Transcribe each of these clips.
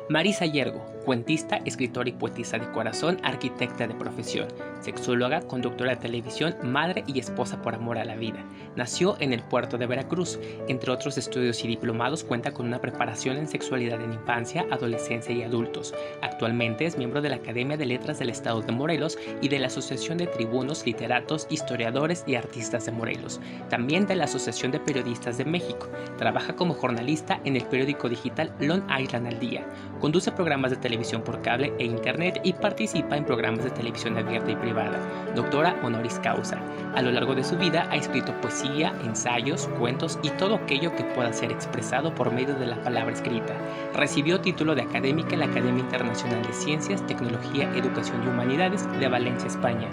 Marisa Yergo, cuentista, escritora y poetisa de corazón, arquitecta de profesión, sexóloga, conductora de televisión, madre y esposa por amor a la vida. Nació en el puerto de Veracruz. Entre otros estudios y diplomados, cuenta con una preparación en sexualidad en infancia, adolescencia y adultos. Actualmente es miembro de la Academia de Letras del Estado de Morelos y de la Asociación de Tribunos, Literatos, Historiadores y Artistas de Morelos. También de la Asociación de Periodistas de México. Trabaja como jornalista en el periódico digital Long Island al Día. Conduce programas de televisión por cable e internet y participa en programas de televisión abierta y privada. Doctora honoris causa. A lo largo de su vida ha escrito poesía, ensayos, cuentos y todo aquello que pueda ser expresado por medio de la palabra escrita. Recibió título de académica en la Academia Internacional de Ciencias, Tecnología, Educación y Humanidades de Valencia, España.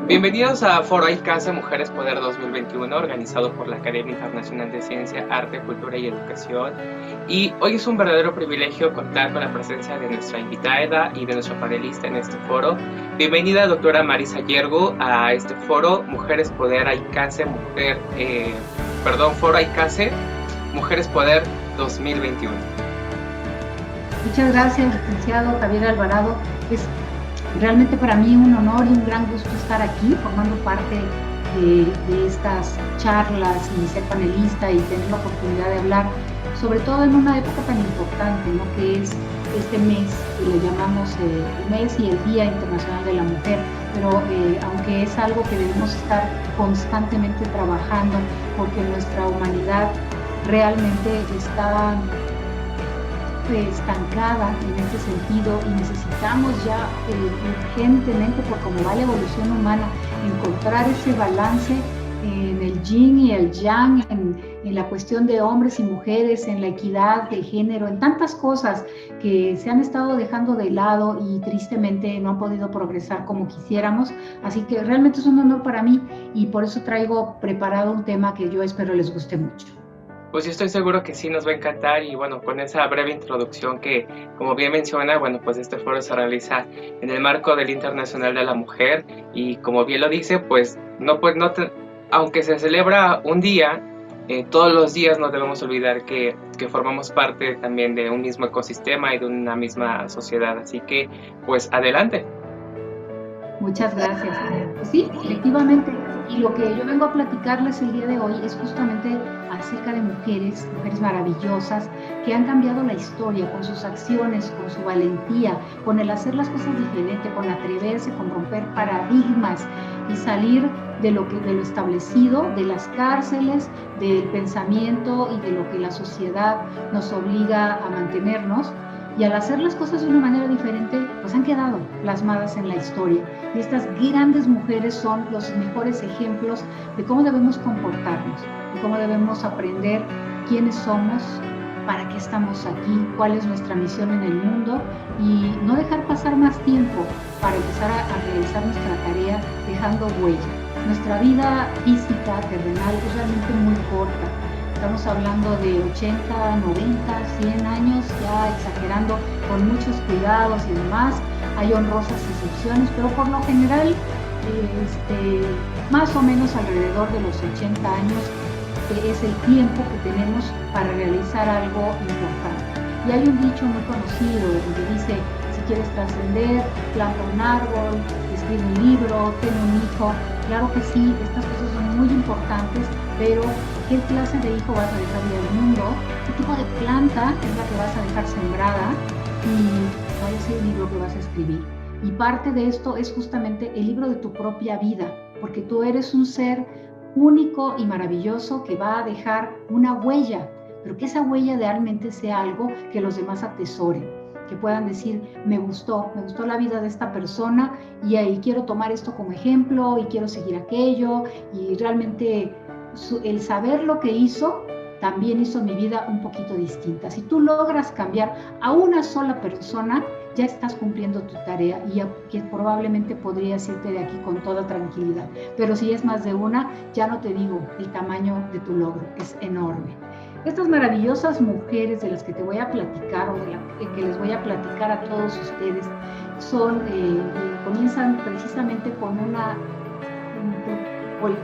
Bienvenidos a Foro ICASE Mujeres Poder 2021, organizado por la Academia Internacional de Ciencia, Arte, Cultura y Educación. Y hoy es un verdadero privilegio contar con la presencia de nuestra invitada y de nuestro panelista en este foro. Bienvenida, doctora Marisa Yergo, a este foro Mujeres Poder ICASE, Foro ICASE Mujeres Poder 2021. Muchas gracias, licenciado Javier Alvarado. Es realmente para mí un honor y un gran gusto estar aquí formando parte de estas charlas y ser panelista y tener la oportunidad de hablar, sobre todo en una época tan importante, ¿no?, que es este mes, que le llamamos el mes y el Día Internacional de la Mujer, pero aunque es algo que debemos estar constantemente trabajando porque nuestra humanidad realmente está estancada en este sentido y necesitamos ya urgentemente, por cómo va la evolución humana, encontrar ese balance en el yin y el yang, en la cuestión de hombres y mujeres, en la equidad de género, en tantas cosas que se han estado dejando de lado y tristemente no han podido progresar como quisiéramos. Así que realmente es un honor para mí y por eso traigo preparado un tema que yo espero les guste mucho. Pues yo estoy seguro que sí nos va a encantar y bueno, con esa breve introducción que, como bien menciona, bueno, pues este foro se realiza en el marco del Internacional de la Mujer y como bien lo dice, pues aunque se celebra un día, todos los días no debemos olvidar que formamos parte también de un mismo ecosistema y de una misma sociedad, así que pues adelante. Muchas gracias. Sí, efectivamente. Y lo que yo vengo a platicarles el día de hoy es justamente acerca de mujeres maravillosas que han cambiado la historia con sus acciones, con su valentía, con el hacer las cosas diferente, con atreverse, con romper paradigmas y salir de lo establecido, de las cárceles, del pensamiento y de lo que la sociedad nos obliga a mantenernos. Y al hacer las cosas de una manera diferente, pues han quedado plasmadas en la historia. Y estas grandes mujeres son los mejores ejemplos de cómo debemos comportarnos, de cómo debemos aprender quiénes somos, para qué estamos aquí, cuál es nuestra misión en el mundo y no dejar pasar más tiempo para empezar a realizar nuestra tarea dejando huella. Nuestra vida física, terrenal, es realmente muy corta. Estamos hablando de 80, 90, 100 años, ya exagerando, con muchos cuidados y demás. Hay honrosas excepciones, pero por lo general, más o menos alrededor de los 80 años es el tiempo que tenemos para realizar algo importante. Y hay un dicho muy conocido donde dice, si quieres trascender, planta un árbol, escribe un libro, ten un hijo. Claro que sí, estas cosas son muy importantes, pero ¿qué clase de hijo vas a dejarle al mundo? ¿Qué tipo de planta es la que vas a dejar sembrada? ¿Y cuál es el libro que vas a escribir? Y parte de esto es justamente el libro de tu propia vida, porque tú eres un ser único y maravilloso que va a dejar una huella, pero que esa huella realmente sea algo que los demás atesoren, que puedan decir, me gustó la vida de esta persona y ahí quiero tomar esto como ejemplo y quiero seguir aquello, y realmente el saber lo que hizo también hizo mi vida un poquito distinta. Si tú logras cambiar a una sola persona, ya estás cumpliendo tu tarea y que probablemente podrías irte de aquí con toda tranquilidad. Pero si es más de una, ya no te digo el tamaño de tu logro, es enorme. Estas maravillosas mujeres de las que te voy a platicar o que les voy a platicar a todos ustedes comienzan precisamente con una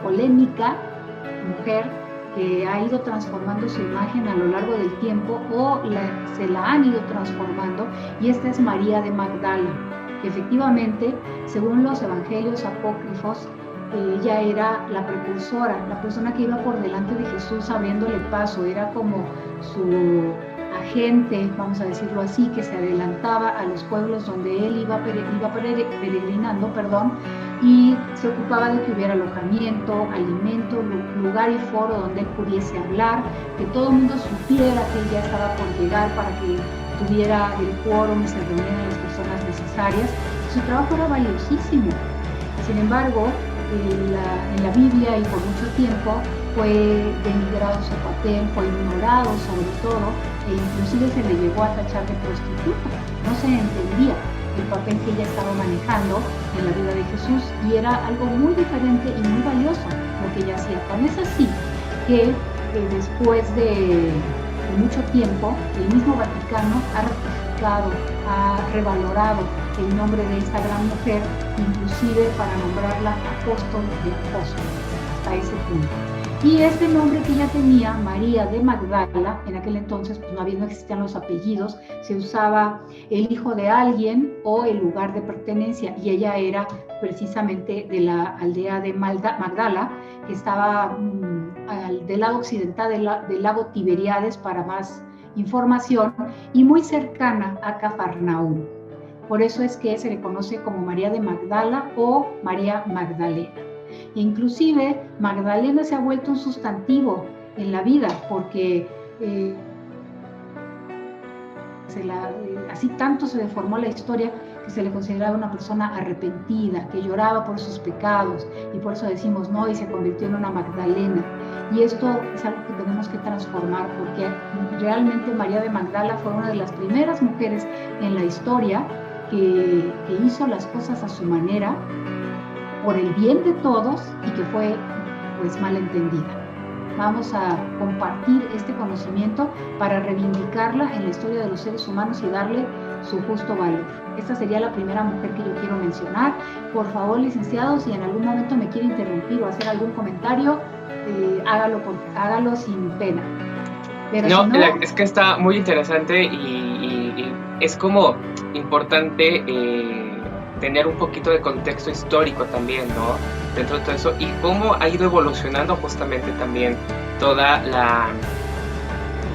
polémica mujer que ha ido transformando su imagen a lo largo del tiempo o se la han ido transformando, y esta es María de Magdala, que efectivamente, según los evangelios apócrifos, ella era la precursora, la persona que iba por delante de Jesús abriéndole paso, era como su agente, vamos a decirlo así, que se adelantaba a los pueblos donde él iba peregrinando, y se ocupaba de que hubiera alojamiento, alimento, lugar y foro donde él pudiese hablar, que todo el mundo supiera que él ya estaba por llegar para que tuviera el quórum y se reunieran las personas necesarias. Su trabajo era valiosísimo. Sin embargo, en la Biblia y por mucho tiempo fue denigrado su papel, fue ignorado sobre todo, e inclusive se le llegó a tachar de prostituta. No se entendía el papel que ella estaba manejando en la vida de Jesús, y era algo muy diferente y muy valioso lo que ella hacía. Tan es así que después de mucho tiempo, el mismo Vaticano ha ratificado, ha revalorado el nombre de esta gran mujer, inclusive para nombrarla apóstol de apóstoles, hasta ese punto. Y este nombre que ella tenía, María de Magdala, en aquel entonces pues no existían los apellidos, se usaba el hijo de alguien o el lugar de pertenencia, y ella era precisamente de la aldea de Magdala, que estaba del lado occidental del lago Tiberíades, para más información, y muy cercana a Cafarnaúm. Por eso es que se le conoce como María de Magdala o María Magdalena. Inclusive Magdalena se ha vuelto un sustantivo en la vida, porque así tanto se deformó la historia que se le consideraba una persona arrepentida, que lloraba por sus pecados, y por eso decimos no, y se convirtió en una Magdalena. Y esto es algo que tenemos que transformar, porque realmente María de Magdala fue una de las primeras mujeres en la historia que hizo las cosas a su manera, por el bien de todos, y que fue pues malentendida. Vamos a compartir este conocimiento para reivindicarla en la historia de los seres humanos y darle su justo valor. Esta sería la primera mujer que yo quiero mencionar. Por favor, licenciados, si en algún momento me quiere interrumpir o hacer algún comentario, hágalo sin pena. Pero no, si no, es que está muy interesante y es como importante tener un poquito de contexto histórico también, ¿no? Dentro de todo eso, y cómo ha ido evolucionando justamente también toda la...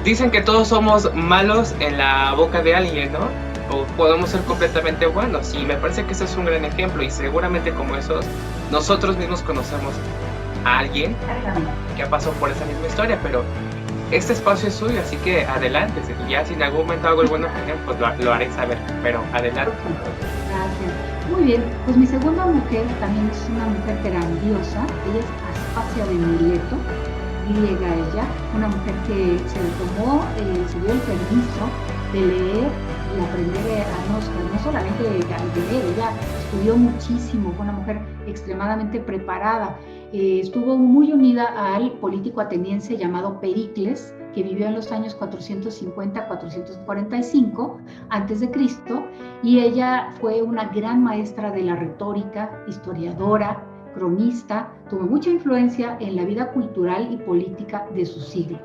Dicen que todos somos malos en la boca de alguien, ¿no? O podemos ser completamente buenos, y me parece que ese es un gran ejemplo, y seguramente como esos, nosotros mismos conocemos a alguien que ha pasado por esa misma historia, pero este espacio es suyo, así que adelante, y ya si en algún momento hago alguna opinión, pues lo haré saber, pero adelante. Gracias. Muy bien, pues mi segunda mujer también es una mujer grandiosa. Ella es Aspasia de Mileto, griega ella, una mujer que se dio el permiso de leer y aprender a no solamente de leer, ella estudió muchísimo, fue una mujer extremadamente preparada. Estuvo muy unida al político ateniense llamado Pericles, que vivió en los años 450-445 a.C., y ella fue una gran maestra de la retórica, historiadora, cronista, tuvo mucha influencia en la vida cultural y política de su siglo.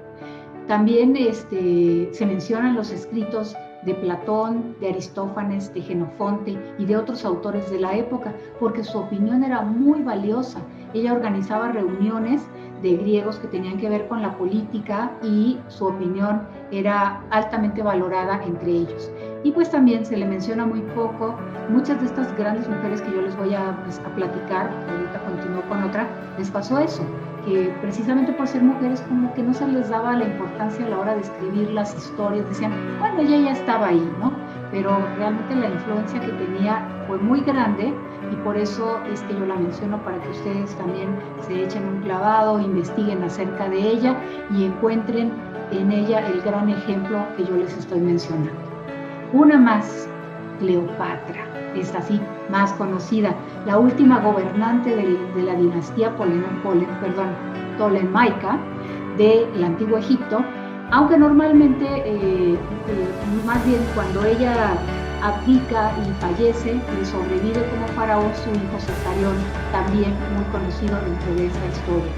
También se mencionan los escritos de Platón, de Aristófanes, de Jenofonte y de otros autores de la época, porque su opinión era muy valiosa. Ella organizaba reuniones de griegos que tenían que ver con la política, y su opinión era altamente valorada entre ellos. Y pues también se le menciona muy poco. Muchas de estas grandes mujeres que yo les voy a platicar, ahorita continúo con otra, les pasó eso, que precisamente por ser mujeres como que no se les daba la importancia a la hora de escribir las historias. Decían, bueno, ella ya estaba ahí, ¿no? Pero realmente la influencia que tenía fue muy grande, y por eso es que yo la menciono, para que ustedes también se echen un clavado, investiguen acerca de ella y encuentren en ella el gran ejemplo que yo les estoy mencionando. Una más, Cleopatra, es así más conocida, la última gobernante de la dinastía tolemaica del antiguo Egipto, aunque normalmente, más bien cuando ella abdica y fallece, le sobrevive como faraón su hijo Cesarión, también muy conocido dentro de esta historia.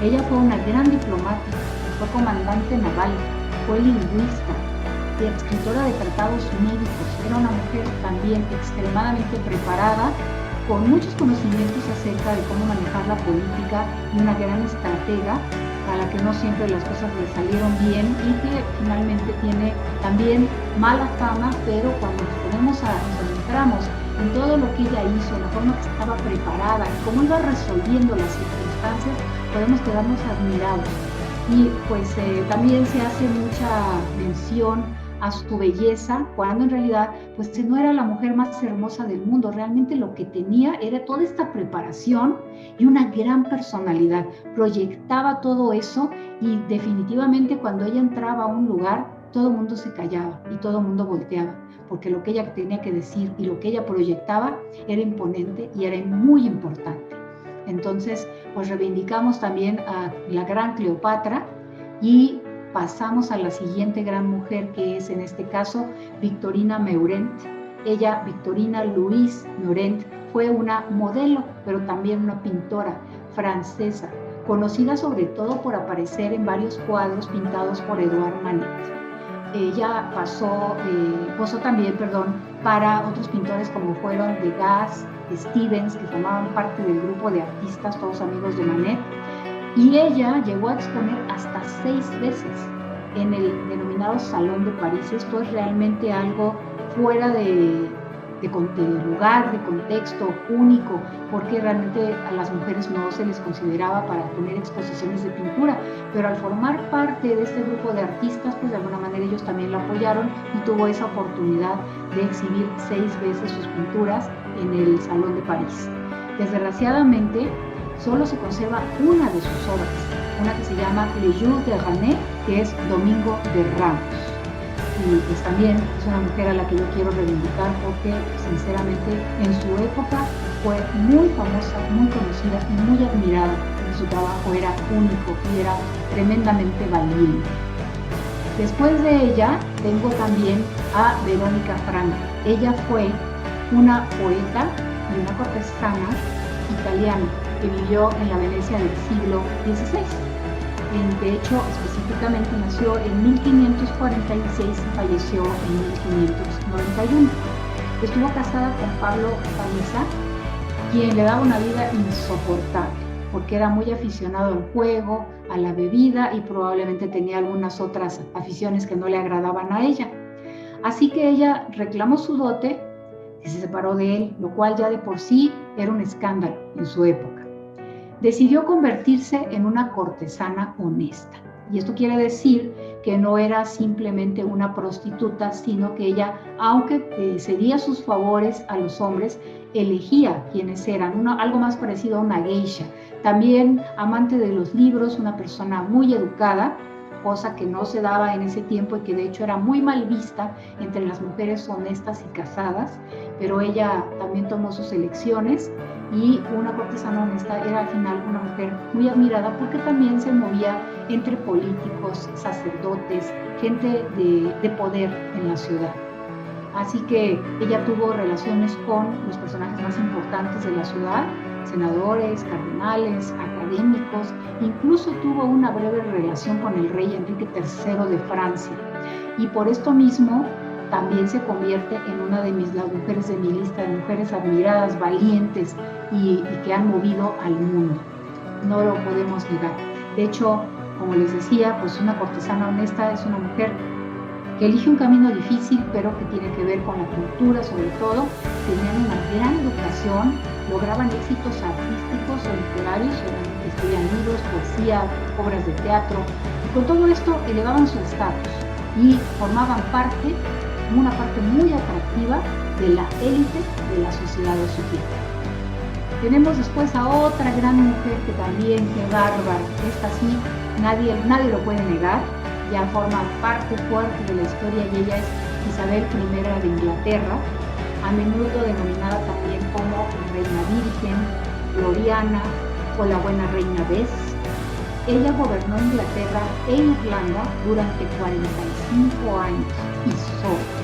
Ella fue una gran diplomática, fue comandante naval, fue lingüista y escritora de tratados médicos. Era una mujer también extremadamente preparada, con muchos conocimientos acerca de cómo manejar la política, y una gran estratega a la que no siempre las cosas le salieron bien y que finalmente tiene también mala fama, pero cuando nos adentramos en todo lo que ella hizo, la forma que estaba preparada, cómo iba resolviendo las circunstancias, podemos quedarnos admirados. Y pues también se hace mucha mención a su belleza, cuando en realidad pues no era la mujer más hermosa del mundo. Realmente lo que tenía era toda esta preparación y una gran personalidad. Proyectaba todo eso y definitivamente cuando ella entraba a un lugar, todo el mundo se callaba y todo el mundo volteaba, porque lo que ella tenía que decir y lo que ella proyectaba era imponente y era muy importante. Entonces, pues reivindicamos también a la gran Cleopatra y pasamos a la siguiente gran mujer, que es en este caso Victorina Meurent. Ella, Victorina Louise Meurent, fue una modelo, pero también una pintora francesa, conocida sobre todo por aparecer en varios cuadros pintados por Edouard Manet. Ella posó también para otros pintores como fueron Degas, Stevens, que formaban parte del grupo de artistas, todos amigos de Manet, y ella llegó a exponer hasta 6 veces en el denominado Salón de París. Esto es realmente algo fuera de lugar, de contexto, único, porque realmente a las mujeres no se les consideraba para tener exposiciones de pintura, pero al formar parte de este grupo de artistas, pues de alguna manera ellos también la apoyaron y tuvo esa oportunidad de exhibir 6 veces sus pinturas en el Salón de París. Desgraciadamente, solo se conserva una de sus obras, una que se llama Le Jour de René, que es Domingo de Ramos. Y pues también es una mujer a la que yo quiero reivindicar porque sinceramente en su época fue muy famosa, muy conocida y muy admirada, y su trabajo era único y era tremendamente valiente. Después de ella tengo también a Verónica Franca. Ella fue una poeta y una cortesana italiana que vivió en la Venecia del siglo XVI. De hecho, específicamente nació en 1546 y falleció en 1591. Estuvo casada con Pablo Paniza, quien le daba una vida insoportable, porque era muy aficionado al juego, a la bebida y probablemente tenía algunas otras aficiones que no le agradaban a ella. Así que ella reclamó su dote y se separó de él, lo cual ya de por sí era un escándalo en su época. Decidió convertirse en una cortesana honesta. Y esto quiere decir que no era simplemente una prostituta, sino que ella, aunque cedía sus favores a los hombres, elegía quiénes eran, algo más parecido a una geisha. También amante de los libros, una persona muy educada, cosa que no se daba en ese tiempo y que de hecho era muy mal vista entre las mujeres honestas y casadas, pero ella también tomó sus elecciones y una cortesana honesta era al final una mujer muy admirada porque también se movía entre políticos, sacerdotes, gente de poder en la ciudad. Así que ella tuvo relaciones con los personajes más importantes de la ciudad, senadores, cardenales, académicos, incluso tuvo una breve relación con el rey Enrique III de Francia. Y por esto mismo también se convierte en una de las mujeres de mi lista de mujeres admiradas, valientes y que han movido al mundo. No lo podemos negar. De hecho, como les decía, pues una cortesana honesta es una mujer que elige un camino difícil, pero que tiene que ver con la cultura sobre todo. Tenían una gran educación, lograban éxitos artísticos o literarios, escribían libros, poesía, obras de teatro, y con todo esto elevaban su estatus y formaban una parte muy atractiva de la élite de la sociedad de su tiempo. Tenemos después a otra gran mujer que también, qué bárbara, esta sí, nadie lo puede negar, ya forma parte fuerte de la historia y ella es Isabel I de Inglaterra, a menudo denominada también como Reina Virgen, Gloriana o la Buena Reina Bess. Ella gobernó Inglaterra e Irlanda durante 45 años y solo.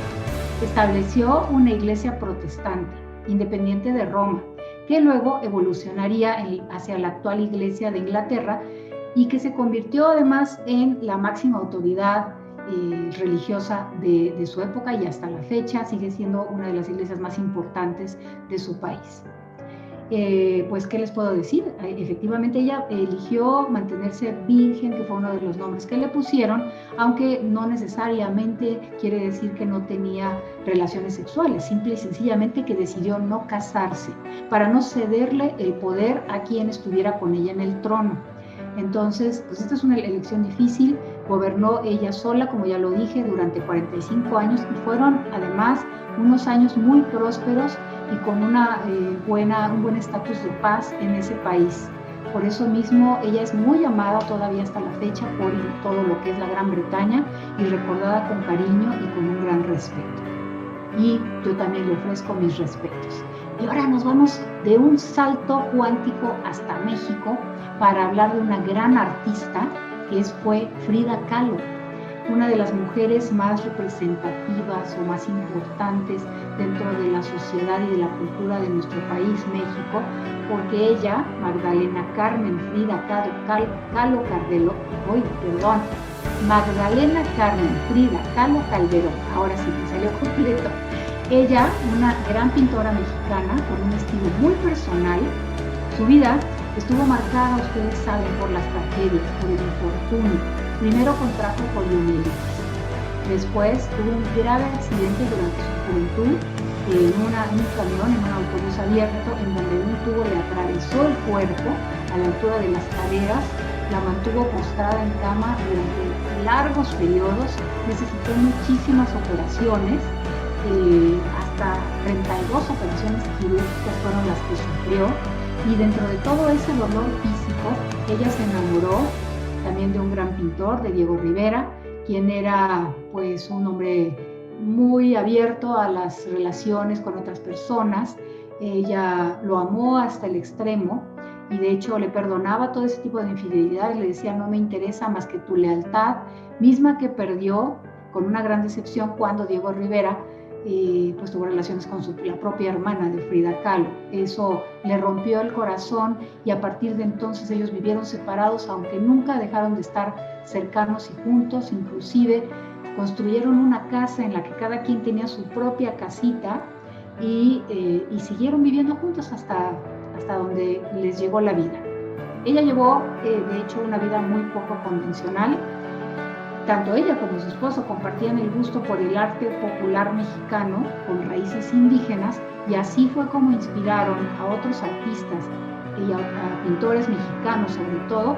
Estableció una iglesia protestante, independiente de Roma, que luego evolucionaría hacia la actual Iglesia de Inglaterra, y que se convirtió además en la máxima autoridad religiosa de su época, y hasta la fecha sigue siendo una de las iglesias más importantes de su país. Pues, ¿qué les puedo decir? Efectivamente, ella eligió mantenerse virgen, que fue uno de los nombres que le pusieron, aunque no necesariamente quiere decir que no tenía relaciones sexuales, simple y sencillamente que decidió no casarse, para no cederle el poder a quien estuviera con ella en el trono. Entonces, pues esta es una elección difícil. Gobernó ella sola, como ya lo dije, durante 45 años, y fueron además unos años muy prósperos y con un buen estatus de paz en ese país. Por eso mismo ella es muy amada todavía hasta la fecha por todo lo que es la Gran Bretaña, y recordada con cariño y con un gran respeto. Y yo también le ofrezco mis respetos. Y ahora nos vamos de un salto cuántico hasta México para hablar de una gran artista que fue Frida Kahlo, una de las mujeres más representativas o más importantes dentro de la sociedad y de la cultura de nuestro país, México, porque ella, Magdalena Carmen Frida Kahlo Magdalena Carmen Frida Kahlo Calderón, ahora sí me salió completo. Ella, una gran pintora mexicana con un estilo muy personal. Su vida estuvo marcada, ustedes saben, por las tragedias, por el infortunio. Primero contrajo poliomielitis, después tuvo un grave accidente durante su juventud en un camión, en un autobús abierto, en donde un tubo le atravesó el cuerpo a la altura de las caderas, la mantuvo postrada en cama durante largos periodos, necesitó muchísimas operaciones, hasta 32 operaciones quirúrgicas fueron las que sufrió, y dentro de todo ese dolor físico, ella se enamoró también de un gran pintor, de Diego Rivera, quien era pues un hombre muy abierto a las relaciones con otras personas. Ella lo amó hasta el extremo, y de hecho le perdonaba todo ese tipo de infidelidades, le decía: no me interesa más que tu lealtad, misma que perdió con una gran decepción cuando Diego Rivera pues tuvo relaciones con la propia hermana de Frida Kahlo. Eso le rompió el corazón, y a partir de entonces ellos vivieron separados, aunque nunca dejaron de estar cercanos y juntos. Inclusive construyeron una casa en la que cada quien tenía su propia casita, y siguieron viviendo juntos hasta donde les llegó la vida. Ella llevó, de hecho, una vida muy poco convencional. Tanto ella como su esposo compartían el gusto por el arte popular mexicano con raíces indígenas, y así fue como inspiraron a otros artistas y a pintores mexicanos, sobre todo,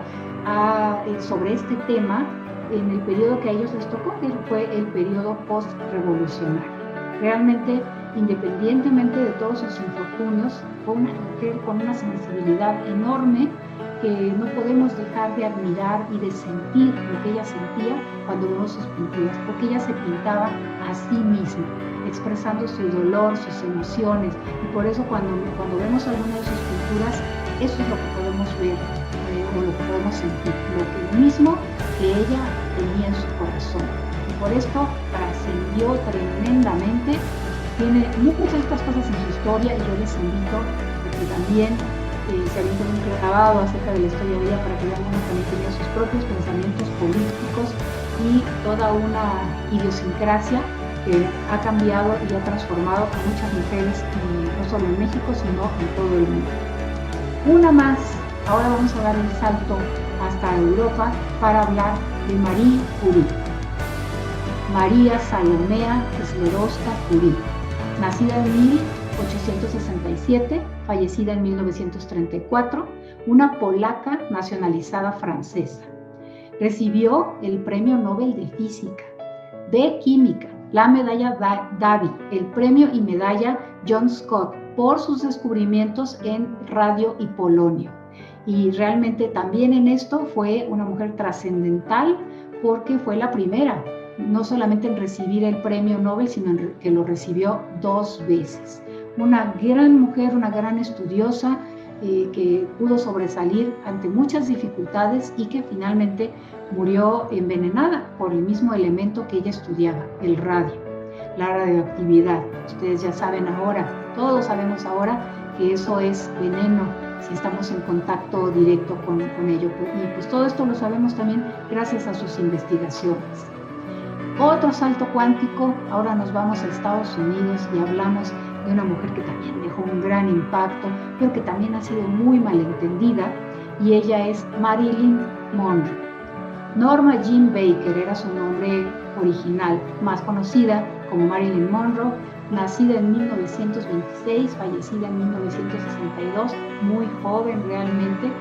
sobre este tema en el periodo que a ellos les tocó, que fue el periodo post-revolucionario. Realmente, independientemente de todos sus infortunios, fue una mujer con una sensibilidad enorme que no podemos dejar de admirar y de sentir lo que ella sentía cuando vemos sus pinturas, porque ella se pintaba a sí misma, expresando su dolor, sus emociones, y por eso cuando vemos alguna de sus pinturas, eso es lo que podemos ver, o lo que podemos sentir, lo mismo que ella tenía en su corazón. Y por esto trascendió tremendamente. Tiene muchas de estas cosas en su historia, y yo les invito a que también se avienten un grabado acerca de la historia de ella, para que vean cómo también tenía sus propios pensamientos políticos y toda una idiosincrasia que ha cambiado y ha transformado a muchas mujeres, no solo en México, sino en todo el mundo. Una más, ahora vamos a dar el salto hasta Europa para hablar de Marie Curie. María Salomea Skłodowska Curie, nacida en 1867, fallecida en 1934, una polaca nacionalizada francesa. Recibió el Premio Nobel de Física, de Química, la medalla Davy, el premio y medalla John Scott por sus descubrimientos en radio y polonio. Y realmente también en esto fue una mujer trascendental, porque fue la primera, no solamente en recibir el premio Nobel, sino en que lo recibió 2 veces. Una gran mujer, una gran estudiosa, que pudo sobresalir ante muchas dificultades, y que finalmente murió envenenada por el mismo elemento que ella estudiaba, el radio, la radioactividad. Ustedes ya saben ahora, todos sabemos ahora, que eso es veneno si estamos en contacto directo con ello. Y pues todo esto lo sabemos también gracias a sus investigaciones. Otro salto cuántico, ahora nos vamos a Estados Unidos y hablamos de una mujer que también dejó un gran impacto, pero que también ha sido muy malentendida, y ella es Marilyn Monroe. Norma Jean Baker era su nombre original, más conocida como Marilyn Monroe, nacida en 1926, fallecida en 1962, muy joven realmente.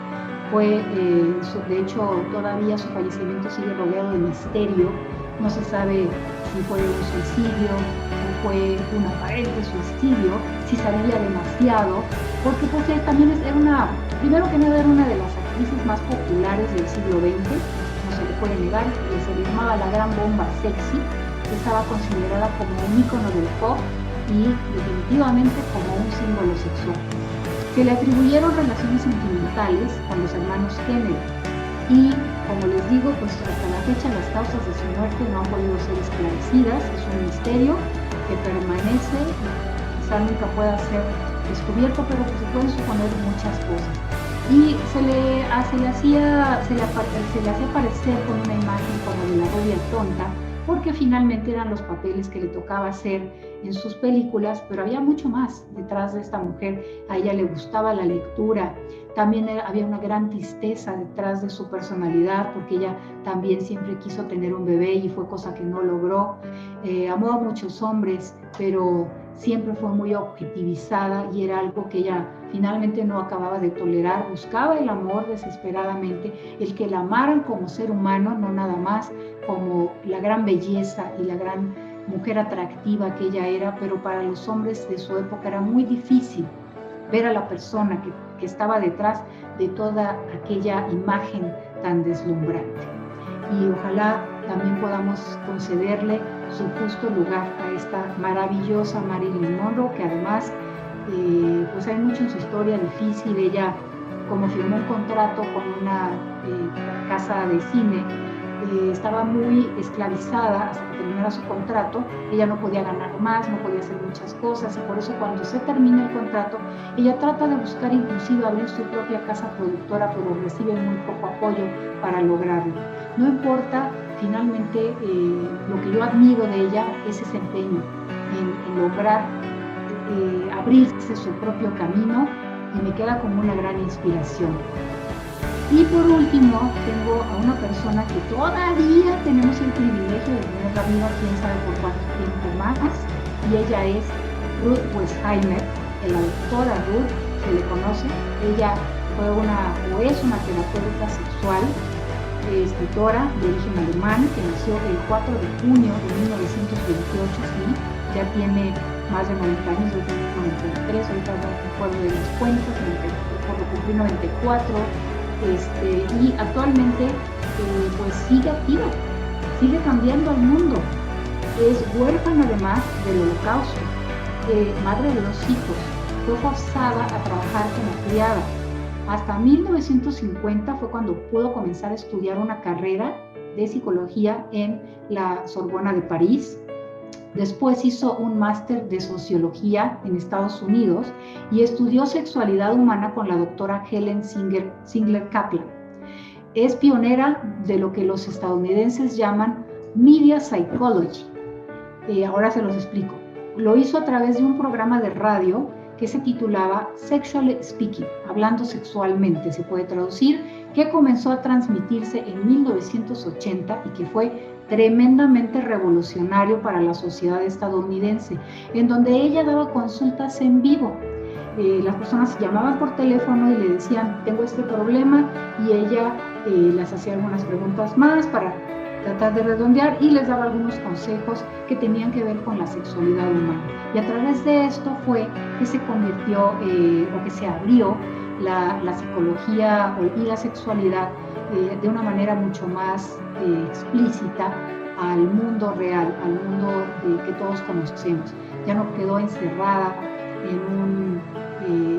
De hecho, todavía su fallecimiento sigue rodeado de misterio. No se sabe si fue un suicidio o fue un aparente suicidio, si sabía demasiado, porque pues también primero que nada era una de las actrices más populares del siglo XX, no se le puede negar, se le llamaba la gran bomba sexy, estaba considerada como un ícono del pop y definitivamente como un símbolo sexual. Se le atribuyeron relaciones sentimentales con los hermanos Kennedy. Y como les digo, pues hasta la fecha las causas de su muerte no han podido ser esclarecidas, es un misterio que permanece, quizá nunca pueda ser descubierto, pero pues se pueden suponer muchas cosas. Y se le hacía parecer con una imagen como de la rubia tonta, porque finalmente eran los papeles que le tocaba hacer en sus películas, pero había mucho más detrás de esta mujer. A ella le gustaba la lectura, también había una gran tristeza detrás de su personalidad, porque ella también siempre quiso tener un bebé y fue cosa que no logró. Amó a muchos hombres, pero siempre fue muy objetivizada y era algo que ella finalmente no acababa de tolerar. Buscaba el amor desesperadamente, el que la amaran como ser humano, no nada más como la gran belleza y la gran mujer atractiva que ella era, pero para los hombres de su época era muy difícil ver a la persona que estaba detrás de toda aquella imagen tan deslumbrante. Y ojalá también podamos concederle su justo lugar a esta maravillosa Marilyn Monroe, que además pues hay mucho en su historia difícil. Ella, como firmó un contrato con una casa de cine, estaba muy esclavizada hasta que terminara su contrato. Ella no podía ganar más, no podía hacer muchas cosas, y por eso cuando se termina el contrato, ella trata de buscar inclusive abrir su propia casa productora, pero recibe muy poco apoyo para lograrlo. No importa, finalmente lo que yo admiro de ella es ese empeño en lograr abrirse su propio camino, y me queda como una gran inspiración. Y por último, tengo a una persona que todavía tenemos el privilegio de tenerla viva, quién sabe por cuánto tiempo más, y ella es Ruth Westheimer, la doctora Ruth, se le conoce. Ella es una terapeuta sexual, escritora de origen alemán, que nació el 4 de junio de 1928, sí, ya tiene más de 90 años, yo tengo 93, ahorita no recuerdo de las cuentas, por lo cumplí 94, y actualmente pues sigue activa, sigue cambiando al mundo. Es huérfana además del Holocausto, madre de 2 hijos, fue forzada a trabajar como criada. Hasta 1950 fue cuando pudo comenzar a estudiar una carrera de psicología en la Sorbona de París. Después hizo un máster de sociología en Estados Unidos y estudió sexualidad humana con la doctora Helen Singer Kaplan. Es pionera de lo que los estadounidenses llaman media psychology. Ahora se los explico. Lo hizo a través de un programa de radio que se titulaba Sexually Speaking, hablando sexualmente, se puede traducir, que comenzó a transmitirse en 1980 y que fue tremendamente revolucionario para la sociedad estadounidense, en donde ella daba consultas en vivo. Las personas llamaban por teléfono y le decían, tengo este problema, y ella les hacía algunas preguntas más para tratar de redondear y les daba algunos consejos que tenían que ver con la sexualidad humana. Y a través de esto fue que se convirtió o que se abrió la psicología y la sexualidad de una manera mucho más explícita al mundo real, al mundo que todos conocemos. Ya no quedó encerrada en un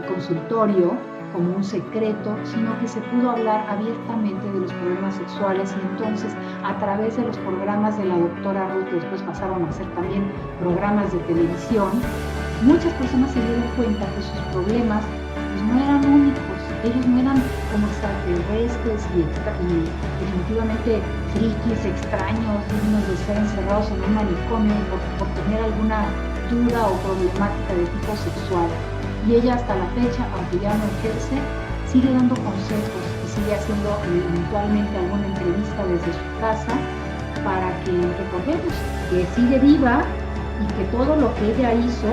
consultorio como un secreto, sino que se pudo hablar abiertamente de los problemas sexuales, y entonces a través de los programas de la doctora Ruth, después pasaron a ser también programas de televisión, muchas personas se dieron cuenta que sus problemas pues, no eran únicos, Ellos no eran como extraterrestres y definitivamente frikis, extraños, dignos de ser encerrados en un manicomio por tener alguna duda o problemática de tipo sexual. Y ella hasta la fecha, aunque ya no ejerce, sigue dando consejos y sigue haciendo eventualmente alguna entrevista desde su casa para que recordemos que sigue viva y que todo lo que ella hizo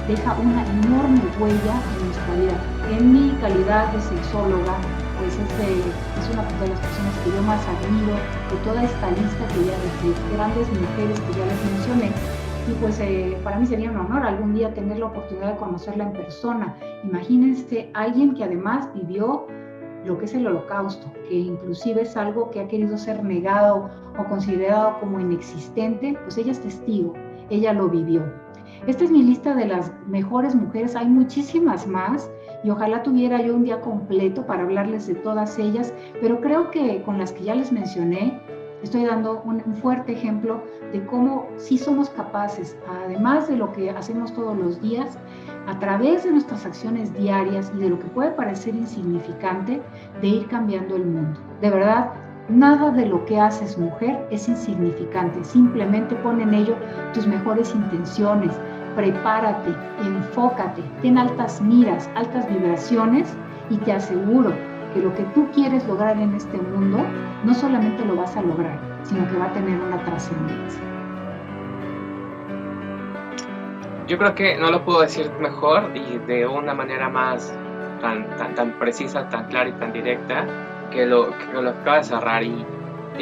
deja una enorme huella en nuestra vida. En mi calidad de sexóloga, pues es una de las personas que yo más admiro de toda esta lista de grandes mujeres que ya les mencioné. Y pues para mí sería un honor algún día tener la oportunidad de conocerla en persona. Imagínense alguien que además vivió lo que es el Holocausto, que inclusive es algo que ha querido ser negado o considerado como inexistente, pues ella es testigo, ella lo vivió. Esta es mi lista de las mejores mujeres, hay muchísimas más y ojalá tuviera yo un día completo para hablarles de todas ellas, pero creo que con las que ya les mencioné, estoy dando un fuerte ejemplo de cómo sí somos capaces, además de lo que hacemos todos los días, a través de nuestras acciones diarias y de lo que puede parecer insignificante, de ir cambiando el mundo. De verdad, nada de lo que haces, mujer, es insignificante. Simplemente pon en ello tus mejores intenciones, prepárate, enfócate, ten altas miras, altas vibraciones y te aseguro que lo que tú quieres lograr en este mundo no solamente lo vas a lograr, sino que va a tener una trascendencia. Yo creo que no lo puedo decir mejor y de una manera más tan precisa, tan clara y tan directa que lo acaba de cerrar. Y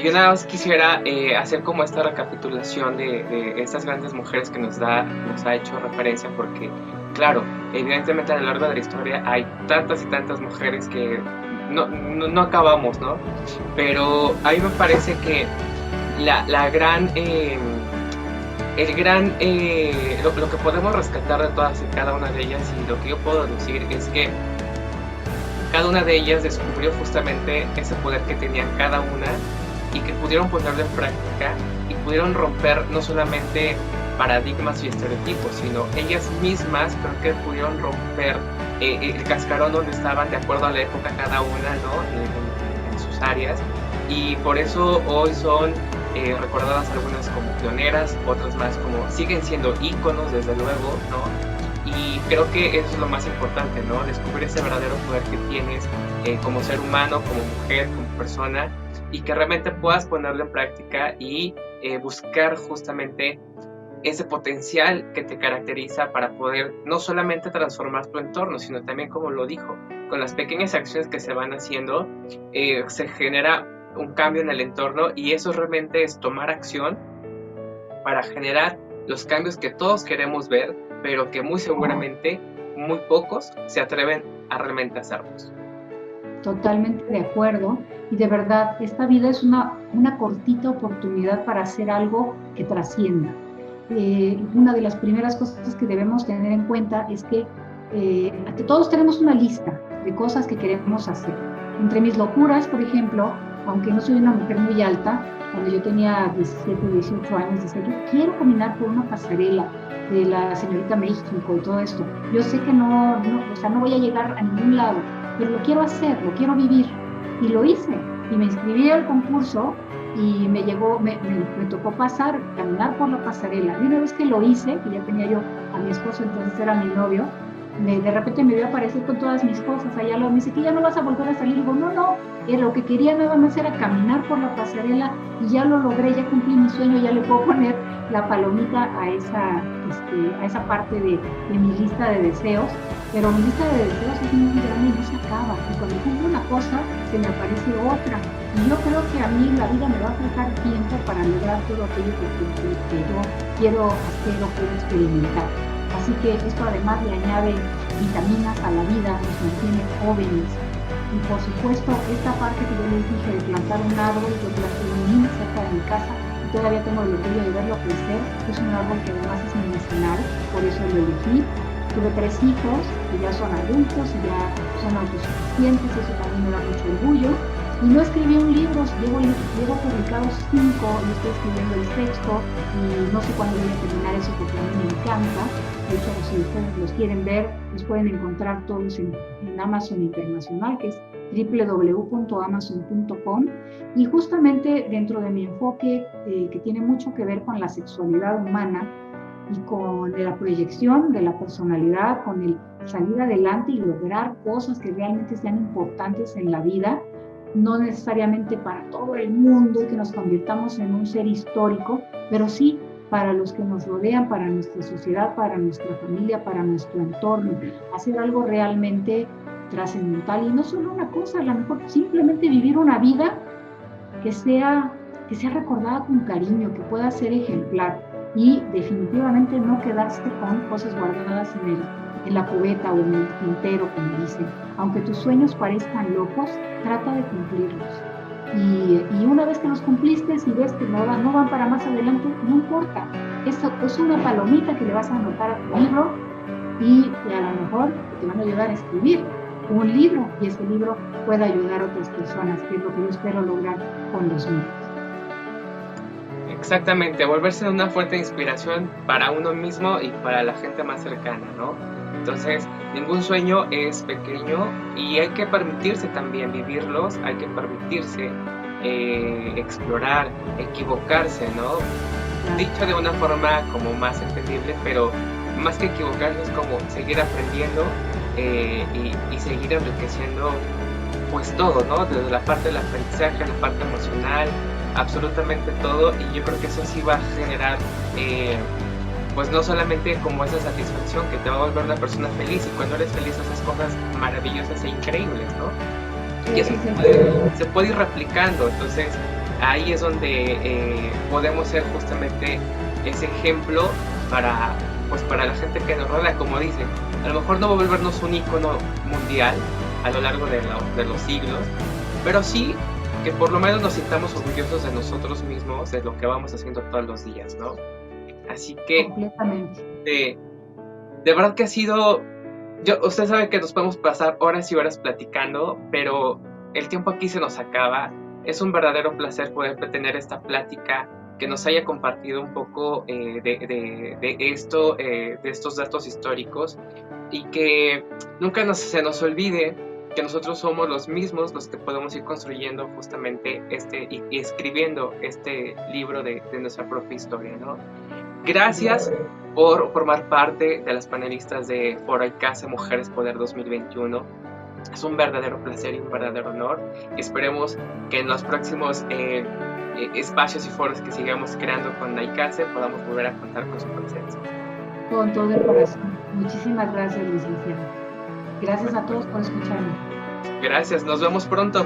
yo nada más quisiera hacer como esta recapitulación de estas grandes mujeres que nos ha hecho referencia, porque claro, evidentemente a lo largo de la historia hay tantas y tantas mujeres que no acabamos, ¿no? Pero a mí me parece que lo que podemos rescatar de todas y cada una de ellas, y lo que yo puedo decir es que cada una de ellas descubrió justamente ese poder que tenían cada una y que pudieron ponerlo en práctica y pudieron romper no solamente paradigmas y estereotipos, sino ellas mismas creo que pudieron romper el cascarón donde estaban de acuerdo a la época cada una, ¿no? en sus áreas, y por eso hoy son recordadas algunas como pioneras, otras más como siguen siendo íconos desde luego, ¿no? Y creo que eso es lo más importante, ¿no? Descubrir ese verdadero poder que tienes como ser humano, como mujer, como persona, y que realmente puedas ponerlo en práctica y buscar justamente ese potencial que te caracteriza para poder no solamente transformar tu entorno, sino también, como lo dijo, con las pequeñas acciones que se van haciendo, se genera un cambio en el entorno, y eso realmente es tomar acción para generar los cambios que todos queremos ver, pero que muy seguramente muy pocos se atreven a realmente hacerlos. Totalmente de acuerdo, y de verdad esta vida es una cortita oportunidad para hacer algo que trascienda. Una de las primeras cosas que debemos tener en cuenta es que todos tenemos una lista de cosas que queremos hacer. Entre mis locuras, por ejemplo, aunque no soy una mujer muy alta, cuando yo tenía 17, 18 años, decía, yo quiero caminar por una pasarela de la Señorita México y todo esto. Yo sé que no voy a llegar a ningún lado, pero lo quiero hacer, lo quiero vivir. Y lo hice, y me inscribí al concurso, y me tocó caminar por la pasarela. Y una vez que lo hice, que ya tenía yo a mi esposo, entonces era mi novio, de repente me vio aparecer con todas mis cosas allá al lado. Me dice que ya no vas a volver a salir. Digo, no, lo que quería nada más era caminar por la pasarela, y ya lo logré, ya cumplí mi sueño, ya le puedo poner la palomita a esa parte de mi lista de deseos. Pero mi lista de deseos es muy grande y no se acaba, y cuando cumplo una cosa se me aparece otra, y yo creo que a mí la vida me va a faltar tiempo para lograr todo aquello que yo quiero hacer o quiero experimentar. Así que esto además le añade vitaminas a la vida, nos mantiene jóvenes. Y por supuesto, esta parte que yo les dije de plantar un árbol, yo planté un niño cerca de mi casa y todavía tengo el orgullo de verlo crecer. Es un árbol que además es medicinal, por eso lo elegí. Tuve 3 hijos que ya son adultos y ya son autosuficientes, eso también me da mucho orgullo. Y no escribí un libro, llevo publicados 5, y estoy escribiendo el 6º, y no sé cuándo voy a terminar eso porque a mí me encanta. De hecho, si ustedes los quieren ver, los pueden encontrar todos en Amazon Internacional, que es www.amazon.com, y justamente dentro de mi enfoque, que tiene mucho que ver con la sexualidad humana y con la proyección de la personalidad, con el salir adelante y lograr cosas que realmente sean importantes en la vida, no necesariamente para todo el mundo y que nos convirtamos en un ser histórico, pero sí para los que nos rodean, para nuestra sociedad, para nuestra familia, para nuestro entorno, hacer algo realmente trascendental, y no solo una cosa, a lo mejor simplemente vivir una vida que sea recordada con cariño, que pueda ser ejemplar, y definitivamente no quedarse con cosas guardadas en la cubeta o en el tintero, como dicen. Aunque tus sueños parezcan locos, trata de cumplirlos. Y una vez que los cumpliste, si ves que no van para más adelante, no importa. Eso es una palomita que le vas a anotar a tu libro, y a lo mejor te van a ayudar a escribir un libro, y ese libro puede ayudar a otras personas, que es lo que yo espero lograr con los míos. Exactamente, volverse una fuente de inspiración para uno mismo y para la gente más cercana, ¿no? Entonces, ningún sueño es pequeño y hay que permitirse también vivirlos, hay que permitirse explorar, equivocarse, ¿no? Dicho de una forma como más entendible, pero más que equivocarse es como seguir aprendiendo y seguir enriqueciendo pues todo, ¿no? Desde la parte del aprendizaje, la parte emocional, absolutamente todo, y yo creo que eso sí va a generar pues no solamente como esa satisfacción que te va a volver una persona feliz, y cuando eres feliz haces cosas maravillosas e increíbles, ¿no? Y eso se puede ir replicando. Entonces ahí es donde podemos ser justamente ese ejemplo para la gente que nos rodea. Como dicen, a lo mejor no va a volvernos un ícono mundial a lo largo de los siglos, pero sí que por lo menos nos sintamos orgullosos de nosotros mismos, de lo que vamos haciendo todos los días, ¿no? Así que de verdad que ha sido, usted sabe que nos podemos pasar horas y horas platicando, pero el tiempo aquí se nos acaba. Es un verdadero placer poder tener esta plática, que nos haya compartido un poco de estos datos históricos, y que nunca se nos olvide que nosotros somos los mismos los que podemos ir construyendo justamente y escribiendo este libro de nuestra propia historia, ¿no? Gracias por formar parte de las panelistas de Foro Icaza Mujeres Poder 2021. Es un verdadero placer y un verdadero honor. Esperemos que en los próximos espacios y foros que sigamos creando con Icaza podamos volver a contar con su presencia. Con todo el corazón. Muchísimas gracias, licenciada. Gracias a todos por escucharme. Gracias, nos vemos pronto.